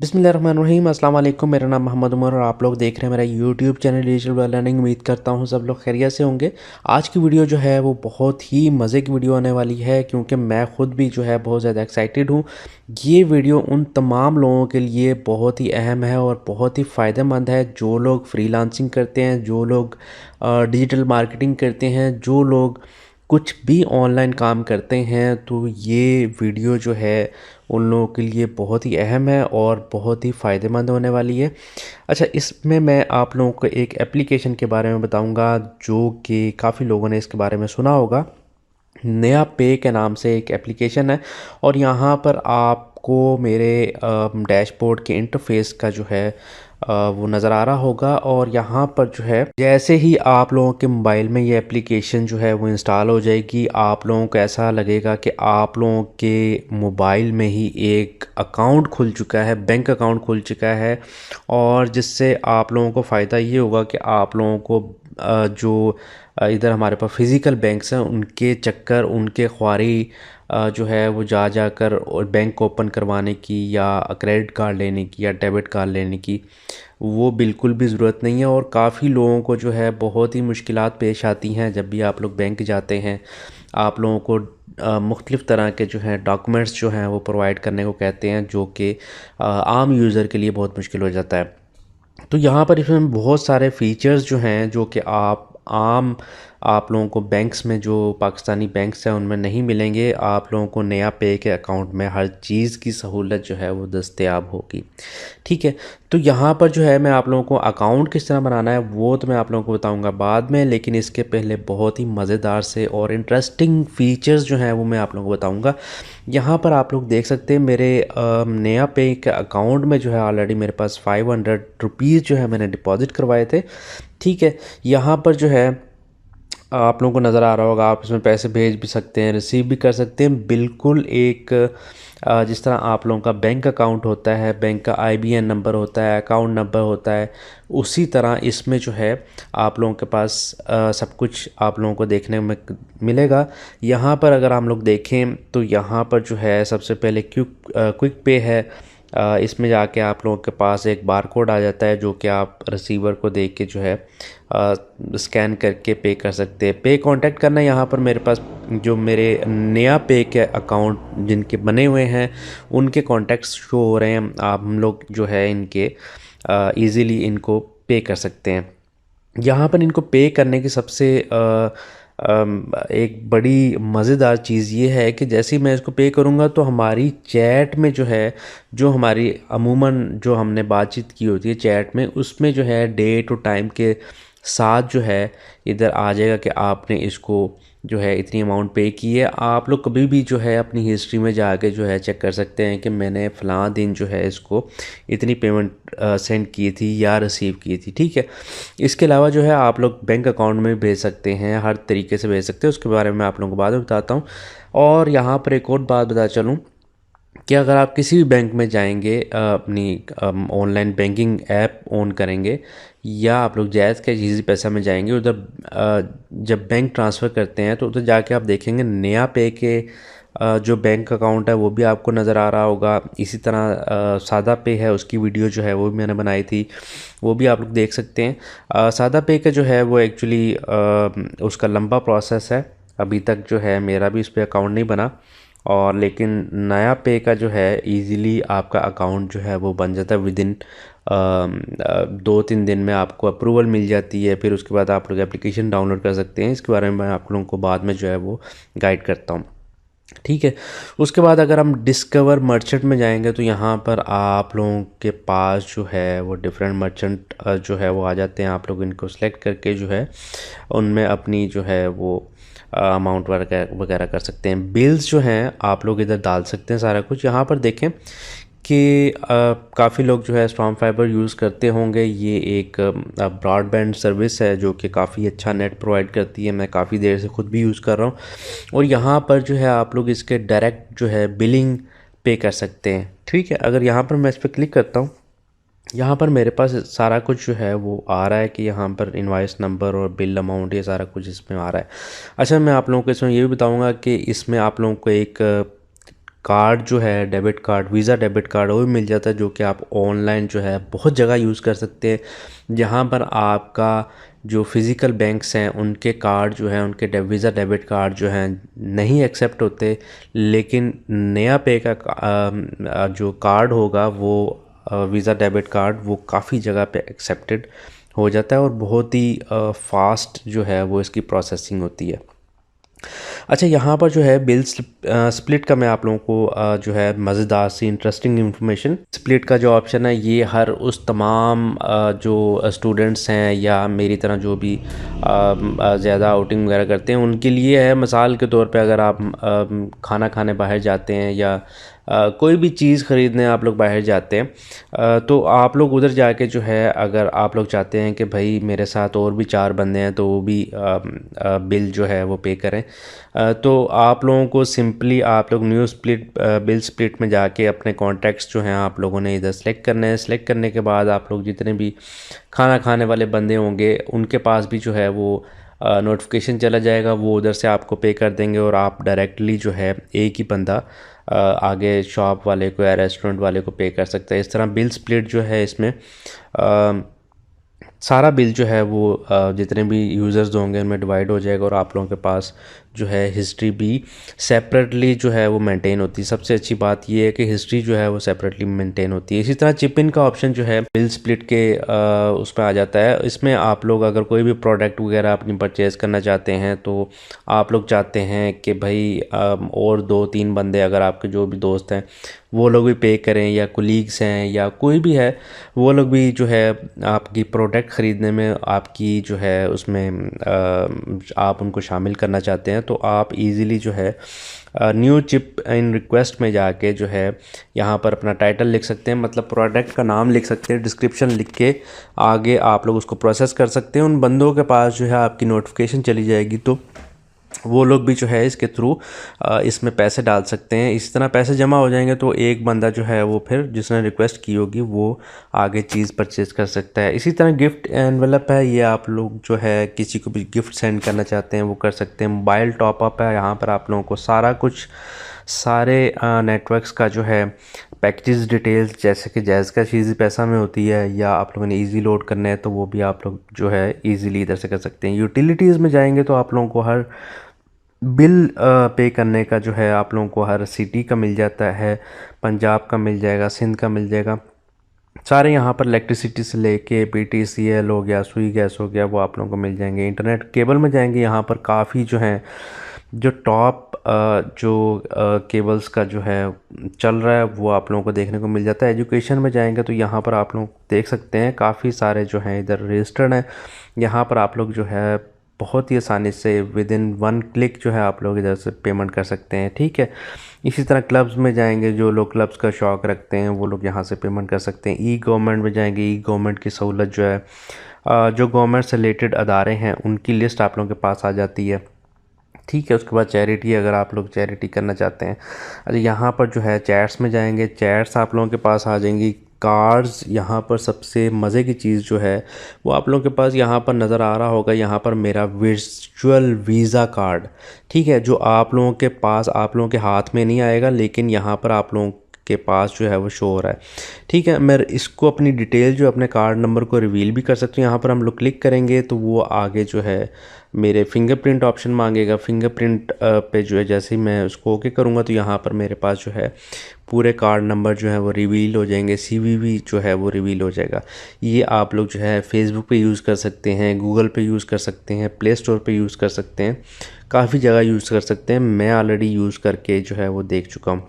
बिस्मिल्लाहिर्रहमानिर्रहीम अस्सलाम वालेकुम। मेरा नाम मोहम्मद उमर और आप लोग देख रहे हैं मेरा यूट्यूब चैनल डिजिटल लर्निंग। उम्मीद करता हूँ सब लोग खैरियत से होंगे। आज की वीडियो जो है वो बहुत ही मज़े की वीडियो आने वाली है, क्योंकि मैं ख़ुद भी जो है बहुत ज़्यादा एक्साइटेड हूँ। ये वीडियो उन तमाम लोगों के लिए बहुत ही अहम है और बहुत ही फ़ायदेमंद है जो लोग फ्रीलांसिंग करते हैं, जो लोग डिजिटल मार्केटिंग करते हैं, जो लोग कुछ भी ऑनलाइन काम करते हैं। तो ये वीडियो जो है उन लोगों के लिए बहुत ही अहम है और बहुत ही फ़ायदेमंद होने वाली है। अच्छा, इसमें मैं आप लोगों को एक एप्लीकेशन के बारे में बताऊंगा जो कि काफ़ी लोगों ने इसके बारे में सुना होगा। नया पे के नाम से एक एप्लीकेशन है और यहाँ पर आपको मेरे डैशबोर्ड के इंटरफेस का जो है वो नज़र आ रहा होगा। और यहाँ पर जो है जैसे ही आप लोगों के मोबाइल में ये एप्लीकेशन जो है वो इंस्टॉल हो जाएगी, आप लोगों को ऐसा लगेगा कि आप लोगों के मोबाइल में ही एक अकाउंट खुल चुका है, बैंक अकाउंट खुल चुका है। और जिससे आप लोगों को फ़ायदा ये होगा कि आप लोगों को जो इधर हमारे पास फ़िज़िकल बैंक्स हैं उनके चक्कर, उनके ख्वारी जो है वो जा जाकर और बैंक ओपन करवाने की या क्रेडिट कार्ड लेने की या डेबिट कार्ड लेने की वो बिल्कुल भी ज़रूरत नहीं है। और काफ़ी लोगों को जो है बहुत ही मुश्किलात पेश आती हैं जब भी आप लोग बैंक जाते हैं। आप लोगों को मुख्तलिफ़ तरह के जो हैं डॉक्यूमेंट्स जो हैं वो प्रोवाइड करने को कहते हैं, जो कि आम यूज़र के लिए बहुत मुश्किल हो जाता है। तो यहाँ पर इसमें बहुत सारे फ़ीचर्स जो हैं जो कि आप लोगों को बैंक्स में, जो पाकिस्तानी बैंक्स हैं उनमें नहीं मिलेंगे। आप लोगों को नया पे के अकाउंट में हर चीज़ की सहूलत जो है वो दस्तयाब होगी। ठीक है, तो यहाँ पर जो है मैं आप लोगों को अकाउंट किस तरह बनाना है वो तो मैं आप लोगों को बताऊंगा बाद में, लेकिन इसके पहले बहुत ही मज़ेदार से और इंटरेस्टिंग फ़ीचर्स जो हैं वो मैं आप लोगों को बताऊंगा। यहाँ पर आप लोग देख सकते हैं मेरे नया पे के अकाउंट में जो है ऑलरेडी मेरे पास 500 रुपीज़ जो है मैंने डिपॉज़िट करवाए थे। ठीक है, यहाँ पर जो है आप लोगों को नज़र आ रहा होगा, आप इसमें पैसे भेज भी सकते हैं, रिसीव भी कर सकते हैं। बिल्कुल एक जिस तरह आप लोगों का बैंक अकाउंट होता है, बैंक का आईबीएन नंबर होता है, अकाउंट नंबर होता है, उसी तरह इसमें जो है आप लोगों के पास सब कुछ आप लोगों को देखने में मिलेगा। यहाँ पर अगर हम लोग देखें तो यहाँ पर जो है सबसे पहले क्विक पे है। इसमें जाके आप लोगों के पास एक बार कोड आ जाता है जो कि आप रिसीवर को देख के जो है स्कैन करके पे कर सकते हैं। पे कांटेक्ट करना, यहाँ पर मेरे पास जो मेरे नया पे के अकाउंट जिनके बने हुए हैं उनके कॉन्टैक्ट्स शो हो रहे हैं। आप हम लोग जो है इनके इजीली इनको पे कर सकते हैं। यहाँ पर इनको पे करने की सबसे एक बड़ी मज़ेदार चीज़ ये है कि जैसे ही मैं इसको पे करूँगा तो हमारी चैट में जो है, जो हमारी अमूमन जो हमने बातचीत की होती है चैट में, उसमें जो है डेट और टाइम के साथ जो है इधर आ जाएगा कि आपने इसको जो है इतनी अमाउंट पे की है। आप लोग कभी भी जो है अपनी हिस्ट्री में जाके जो है चेक कर सकते हैं कि मैंने फ़लाँ दिन जो है इसको इतनी पेमेंट सेंड की थी या रिसीव की थी। ठीक है, इसके अलावा जो है आप लोग बैंक अकाउंट में भेज सकते हैं, हर तरीके से भेज सकते हैं, उसके बारे में आप लोगों को बाद में बताता हूँ। और यहाँ पर एक और बात बता चलूँ कि अगर आप किसी भी बैंक में जाएंगे, अपनी ऑनलाइन बैंकिंग ऐप ऑन करेंगे या आप लोग जायज़ के इजी पैसा में जाएंगे, उधर जब बैंक ट्रांसफ़र करते हैं तो उधर जाके आप देखेंगे नया पे के जो बैंक अकाउंट है वो भी आपको नज़र आ रहा होगा। इसी तरह सादा पे है, उसकी वीडियो जो है वो भी मैंने बनाई थी, वो भी आप लोग देख सकते हैं। सादा पे का जो है वो एक्चुअली उसका लंबा प्रोसेस है, अभी तक जो है मेरा भी इस पर अकाउंट नहीं बना। और लेकिन नया पे का जो है इजीली आपका अकाउंट जो है वो बन जाता है विदिन 2-3 दिन में आपको अप्रूवल मिल जाती है। फिर उसके बाद आप लोग एप्लीकेशन डाउनलोड कर सकते हैं। इसके बारे में मैं आप लोगों को बाद में जो है वो गाइड करता हूँ। ठीक है, उसके बाद अगर हम डिस्कवर मर्चेंट में जाएंगे तो यहाँ पर आप लोगों के पास जो है वो डिफरेंट मर्चेंट जो है वो आ जाते हैं। आप लोग इनको सेलेक्ट करके जो है उनमें अपनी जो है वो अमाउंट वगैरह कर सकते हैं। बिल्स जो हैं आप लोग इधर डाल सकते हैं सारा कुछ। यहाँ पर देखें कि काफ़ी लोग जो है स्टॉर्म फाइबर यूज़ करते होंगे। ये एक ब्रॉडबैंड सर्विस है जो कि काफ़ी अच्छा नेट प्रोवाइड करती है। मैं काफ़ी देर से ख़ुद भी यूज़ कर रहा हूँ। और यहाँ पर जो है आप लोग इसके डायरेक्ट जो है बिलिंग पे कर सकते हैं। ठीक है, अगर यहाँ पर मैं इस पर क्लिक करता हूँ, यहाँ पर मेरे पास सारा कुछ जो है वो आ रहा है कि यहाँ पर इनवॉइस नंबर और बिल अमाउंट ये सारा कुछ इसमें आ रहा है। अच्छा, मैं आप लोगों को इसमें ये भी बताऊँगा कि इसमें आप लोगों को एक कार्ड जो है debit card, visa debit card, वो भी मिल जाता है, जो कि आप ऑनलाइन जो है बहुत जगह यूज़ कर सकते हैं। जहाँ पर आपका जो फिज़िकल बैंक्स हैं उनके कार्ड जो हैं, उनके वीज़ा डेबिट कार्ड जो हैं नहीं एक्सेप्ट होते, लेकिन नया पे का जो कार्ड होगा वो वीज़ा डेबिट कार्ड वो काफ़ी जगह पे एक्सेप्टेड हो जाता है और बहुत ही फास्ट जो है वो इसकी प्रोसेसिंग होती है। अच्छा, यहाँ पर जो है बिल स्प्लिट का मैं आप लोगों को जो है मज़ेदार सी इंटरेस्टिंग इन्फॉर्मेशन, स्प्लिट का जो ऑप्शन है ये हर उस तमाम जो स्टूडेंट्स हैं या मेरी तरह जो भी ज़्यादा आउटिंग वगैरह करते हैं उनके लिए है। मिसाल के तौर पे अगर आप खाना खाने बाहर जाते हैं या कोई भी चीज़ ख़रीदने आप लोग बाहर जाते हैं, तो आप लोग उधर जाके जो है अगर आप लोग चाहते हैं कि भाई मेरे साथ और भी 4 बंदे हैं तो वो भी बिल जो है वो पे करें, तो आप लोगों को सिंपली आप लोग न्यू स्प्लिट बिल स्प्लिट में जाके अपने कॉन्टैक्ट्स जो हैं आप लोगों ने इधर सेलेक्ट करने हैं। सेलेक्ट करने के बाद आप लोग जितने भी खाना खाने वाले बंदे होंगे उनके पास भी जो है वो नोटिफिकेशन चला जाएगा, वो उधर से आपको पे कर देंगे और आप डायरेक्टली जो है एक ही बंदा आगे शॉप वाले को या रेस्टोरेंट वाले को पे कर सकता है। इस तरह बिल स्प्लिट जो है इसमें सारा बिल जो है वो जितने भी यूज़र्स होंगे उनमें डिवाइड हो जाएगा और आप लोगों के पास जो है हिस्ट्री भी सेपरेटली जो है वो मेंटेन होती है। सबसे अच्छी बात ये है कि हिस्ट्री जो है वो सेपरेटली मेंटेन होती है। इसी तरह चिप इन का ऑप्शन जो है बिल स्प्लिट के उसमें आ जाता है। इसमें आप लोग अगर कोई भी प्रोडक्ट वगैरह अपनी परचेज़ करना चाहते हैं तो आप लोग चाहते हैं कि भाई और 2-3 बंदे अगर आपके जो भी दोस्त हैं वो लोग भी पे करें या कोलीग्स हैं या कोई भी है वो लोग भी जो है आपकी प्रोडक्ट ख़रीदने में आपकी जो है उसमें आप उनको शामिल करना चाहते हैं, तो आप इजीली जो है न्यू चिप इन रिक्वेस्ट में जाके जो है यहाँ पर अपना टाइटल लिख सकते हैं, मतलब प्रोडक्ट का नाम लिख सकते हैं, डिस्क्रिप्शन लिख के आगे आप लोग उसको प्रोसेस कर सकते हैं। उन बंदों के पास जो है आपकी नोटिफिकेशन चली जाएगी तो वो लोग भी जो है इसके थ्रू इसमें पैसे डाल सकते हैं। इस तरह पैसे जमा हो जाएंगे तो एक बंदा जो है वो फिर जिसने रिक्वेस्ट की होगी वो आगे चीज़ परचेज़ कर सकता है। इसी तरह गिफ्ट एनवेलप है, ये आप लोग जो है किसी को भी गिफ्ट सेंड करना चाहते हैं वो कर सकते हैं। मोबाइल टॉपअप है, यहाँ पर आप लोगों को सारा कुछ सारे नेटवर्क्स का जो है पैकेजेस डिटेल्स, जैसे कि जैज़ का चीज़ पैसा में होती है या आप लोगों ने इजी लोड करना है तो वो भी आप लोग जो है इजीली इधर से कर सकते हैं। यूटिलिटीज़ में जाएंगे तो आप लोगों को हर बिल पे करने का जो है आप लोगों को हर सिटी का मिल जाता है, पंजाब का मिल जाएगा, सिंध का मिल जाएगा, सारे यहाँ पर इलेक्ट्रिसिटी से लेके PTCL हो गया, सुई गैस हो गया, वो आप लोगों को मिल जाएंगे। इंटरनेट केबल में जाएंगे, यहाँ पर काफ़ी जो हैं जो टॉप जो केबल्स का जो है चल रहा है वो आप लोगों को देखने को मिल जाता है। एजुकेशन में जाएंगे तो यहाँ पर आप लोग देख सकते हैं काफ़ी सारे जो हैं इधर रजिस्टर्ड हैं। यहाँ पर आप लोग जो है बहुत ही आसानी से विद इन 1 क्लिक जो है आप लोग इधर से पेमेंट कर सकते हैं, ठीक है। इसी तरह क्लब्स में जाएंगे, जो लोग क्लब्स का शौक़ रखते हैं वो लोग यहाँ से पेमेंट कर सकते हैं। ई गवर्नमेंट में जाएंगे, ई गवर्नमेंट की सहूलत जो है जो गवर्नमेंट से रिलेटेड अदारे हैं उनकी लिस्ट आप लोगों के पास आ जाती है, ठीक है। उसके बाद चैरिटी, अगर आप लोग चैरिटी करना चाहते हैं, अच्छा यहाँ पर जो है चैट्स में जाएंगे, चैट्स आप लोगों के पास आ जाएंगी। कार्ड्स, यहाँ पर सबसे मज़े की चीज़ जो है वो आप लोगों के पास यहाँ पर नज़र आ रहा होगा, यहाँ पर मेरा वर्चुअल वीज़ा कार्ड, ठीक है, जो आप लोगों के पास आप लोगों के हाथ में नहीं आएगा लेकिन यहाँ पर आप लोगों के पास जो है वो शो हो रहा है, ठीक है। मैं इसको अपनी डिटेल जो अपने कार्ड नंबर को रिवील भी कर सकती हूँ। यहाँ पर हम लोग क्लिक करेंगे तो वो आगे जो है मेरे फिंगरप्रिंट ऑप्शन मांगेगा। फिंगरप्रिंट पे जो है जैसे ही मैं उसको ओके करूँगा तो यहाँ पर मेरे पास जो है पूरे कार्ड नंबर जो है वो रिवील हो जाएंगे, CVV जो है वो रिवील हो जाएगा। ये आप लोग जो है फेसबुक पे यूज़ कर सकते हैं, गूगल पे यूज़ कर सकते हैं, प्ले स्टोर पे यूज़ कर सकते हैं, काफ़ी जगह यूज़ कर सकते हैं। मैं ऑलरेडी यूज़ करके जो है वो देख चुका हूँ।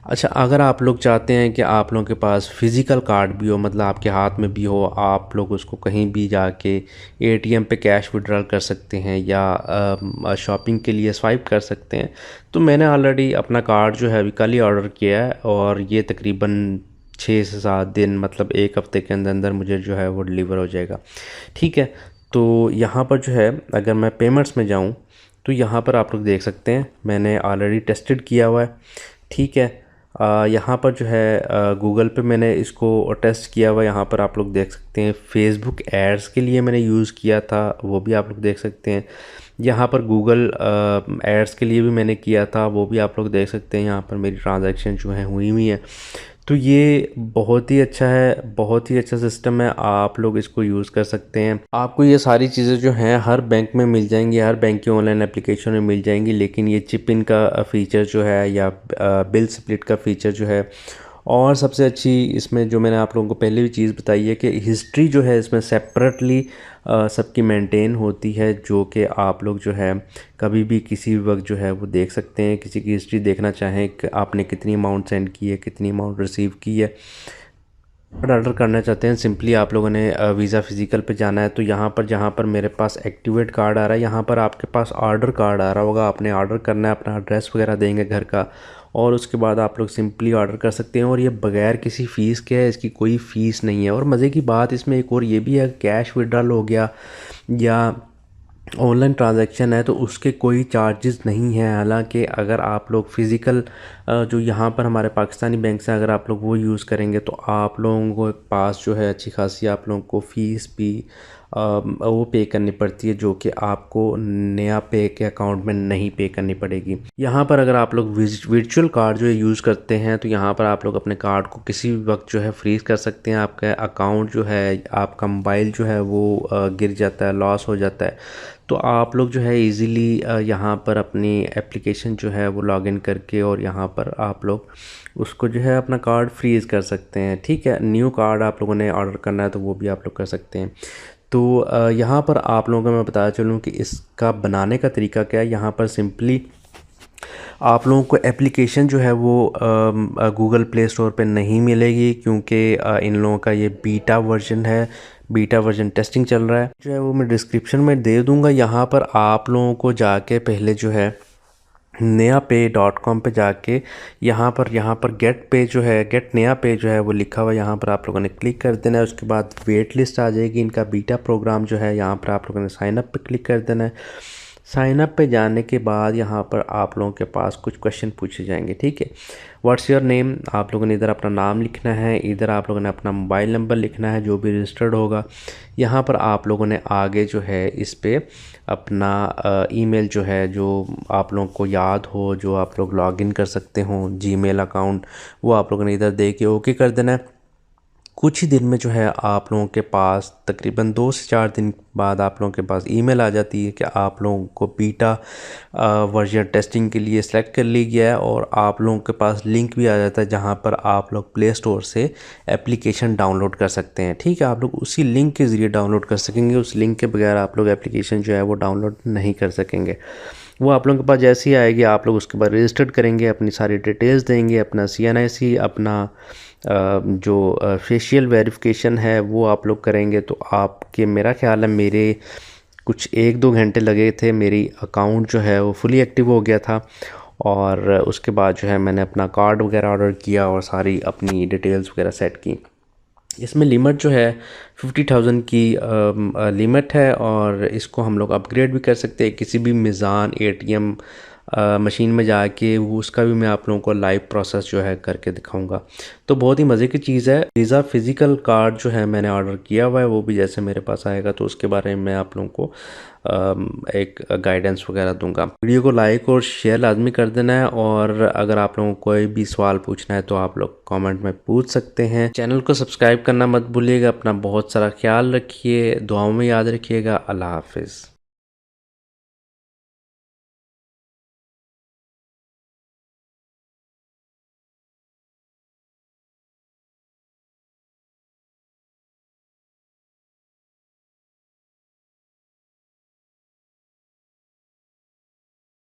अच्छा, अगर आप लोग चाहते हैं कि आप लोगों के पास फ़िज़िकल कार्ड भी हो, मतलब आपके हाथ में भी हो, आप लोग उसको कहीं भी जाके ATM पे कैश विड्रॉल कर सकते हैं या शॉपिंग के लिए स्वाइप कर सकते हैं, तो मैंने ऑलरेडी अपना कार्ड जो है अभी कल ही ऑर्डर किया है और ये तकरीबन 6 से 7 दिन, मतलब 1 हफ़्ते के अंदर अंदर मुझे जो है वो डिलीवर हो जाएगा, ठीक है। तो यहाँ पर जो है अगर मैं पेमेंट्स में जाऊँ तो यहाँ पर आप लोग देख सकते हैं मैंने ऑलरेडी टेस्टेड किया हुआ है, ठीक है। यहाँ पर जो है गूगल पे मैंने इसको टेस्ट किया हुआ है, यहाँ पर आप लोग देख सकते हैं। फेसबुक एड्स के लिए मैंने यूज़ किया था, वो भी आप लोग देख सकते हैं। यहाँ पर गूगल एड्स के लिए भी मैंने किया था, वो भी आप लोग देख सकते हैं। यहाँ पर मेरी ट्रांजैक्शन जो है हुई हुई है। तो ये बहुत ही अच्छा है, बहुत ही अच्छा सिस्टम है, आप लोग इसको यूज़ कर सकते हैं। आपको ये सारी चीज़ें जो हैं हर बैंक में मिल जाएंगी, हर बैंक की ऑनलाइन एप्लीकेशन में मिल जाएंगी, लेकिन ये चिप इन का फ़ीचर जो है या बिल स्प्लिट का फ़ीचर जो है, और सबसे अच्छी इसमें जो मैंने आप लोगों को पहले भी चीज़ बताई है कि हिस्ट्री जो है इसमें सेपरेटली सबकी मेंटेन होती है, जो कि आप लोग जो है कभी भी किसी भी वक्त जो है वो देख सकते हैं। किसी की हिस्ट्री देखना चाहें कि आपने कितनी अमाउंट सेंड की है, कितनी अमाउंट रिसीव की है। ऑर्डर करना चाहते हैं, सिंपली आप लोगों ने वीज़ा फ़िज़िकल पे जाना है। तो यहाँ पर जहाँ पर मेरे पास एक्टिवेट कार्ड आ रहा है, यहाँ पर आपके पास ऑर्डर कार्ड आ रहा होगा। आपने ऑर्डर करना है, अपना एड्रेस वगैरह देंगे घर का, और उसके बाद आप लोग सिंपली ऑर्डर कर सकते हैं। और ये बगैर किसी फ़ीस के है, इसकी कोई फ़ीस नहीं है। और मज़े की बात इसमें एक और ये भी है, कैश विड्रॉल हो गया या ऑनलाइन ट्रांजैक्शन है तो उसके कोई चार्जेस नहीं हैं। हालांकि अगर आप लोग फ़िज़िकल जो यहाँ पर हमारे पाकिस्तानी बैंक से अगर आप लोग वो यूज़ करेंगे तो आप लोगों को पास जो है अच्छी खासी आप लोगों को फ़ीस भी वो पे करनी पड़ती है, जो कि आपको नया पे के अकाउंट में नहीं पे करनी पड़ेगी। यहाँ पर अगर आप लोग वर्चुअल कार्ड जो है यूज़ करते हैं तो यहाँ पर आप लोग अपने कार्ड को किसी भी वक्त जो है फ्रीज़ कर सकते हैं। आपका अकाउंट जो है, आपका मोबाइल जो है वो गिर जाता है, लॉस हो जाता है, तो आप लोग जो है इजीली यहाँ पर अपनी एप्लीकेशन जो है वो लॉगिन करके और यहाँ पर आप लोग उसको जो है अपना कार्ड फ्रीज़ कर सकते हैं। ठीक है, न्यू कार्ड आप लोगों ने ऑर्डर करना है तो वो भी आप लोग कर सकते हैं। तो यहाँ पर आप लोगों को मैं बताया चलूँ कि इसका बनाने का तरीका क्या है। यहाँ पर सिंपली आप लोगों को एप्लीकेशन जो है वो गूगल प्ले स्टोर पे नहीं मिलेगी, क्योंकि इन लोगों का ये बीटा वर्जन है, बीटा वर्जन टेस्टिंग चल रहा है। जो है वो मैं डिस्क्रिप्शन में दे दूंगा। यहाँ पर आप लोगों को जाके पहले जो है नया पे .com पे जाके यहाँ पर गेट पे जो है, गेट नया पे जो है वो लिखा हुआ है, यहाँ पर आप लोगों ने क्लिक कर देना है। उसके बाद वेट लिस्ट आ जाएगी इनका बीटा प्रोग्राम जो है, यहाँ पर आप लोगों ने साइन अप पे क्लिक कर देना है। साइन अप पे जाने के बाद यहाँ पर आप लोगों के पास कुछ क्वेश्चन पूछे जाएंगे। ठीक है, व्हाट्स योर नेम, आप लोगों ने इधर अपना नाम लिखना है, इधर आप लोगों ने अपना मोबाइल नंबर लिखना है जो भी रजिस्टर्ड होगा। यहाँ पर आप लोगों ने आगे जो है इस पे अपना ईमेल जो है, जो आप लोगों को याद हो, जो आप लोग लॉगिन कर सकते हो जीमेल अकाउंट, वो आप लोगों ने इधर दे के ओके कर देना है। कुछ ही दिन में जो है आप लोगों के पास तकरीबन 2 से 4 दिन बाद आप लोगों के पास ईमेल आ जाती है कि आप लोगों को बीटा वर्जन टेस्टिंग के लिए सेलेक्ट कर लिया गया है, और आप लोगों के पास लिंक भी आ जाता है जहां पर आप लोग प्ले स्टोर से एप्लीकेशन डाउनलोड कर सकते हैं। ठीक है, आप लोग उसी लिंक के ज़रिए डाउनलोड कर सकेंगे, उस लिंक के बगैर आप लोग एप्लीकेशन जो है वो डाउनलोड नहीं कर सकेंगे। वो आप लोगों के पास जैसे ही आएगी आप लोग उसके बाद रजिस्टर्ड करेंगे, अपनी सारी डिटेल्स देंगे, अपना CNIC, अपना जो फेशियल वेरिफिकेशन है वो आप लोग करेंगे। तो आपके, मेरा ख्याल है मेरे कुछ 1-2 घंटे लगे थे, मेरी अकाउंट जो है वो फुली एक्टिव हो गया था। और उसके बाद जो है मैंने अपना कार्ड वगैरह ऑर्डर किया और सारी अपनी डिटेल्स वगैरह सेट की। इसमें लिमिट जो है 50,000 की लिमिट है, और इसको हम लोग अपग्रेड भी कर सकते हैं किसी भी मीज़ान ATM मशीन में जाके। वो उसका भी मैं आप लोगों को लाइव प्रोसेस जो है करके दिखाऊंगा। तो बहुत ही मज़े की चीज़ है। वीज़ा फ़िज़िकल कार्ड जो है मैंने ऑर्डर किया हुआ है, वो भी जैसे मेरे पास आएगा तो उसके बारे में मैं आप लोगों को एक गाइडेंस वगैरह दूंगा। वीडियो को लाइक और शेयर लाजमी कर देना है, और अगर आप लोगों को कोई भी सवाल पूछना है तो आप लोग कमेंट में पूछ सकते हैं। चैनल को सब्सक्राइब करना मत भूलिएगा। अपना बहुत सारा ख्याल रखिए, दुआओं में याद रखिएगा। अल्लाह हाफिज़।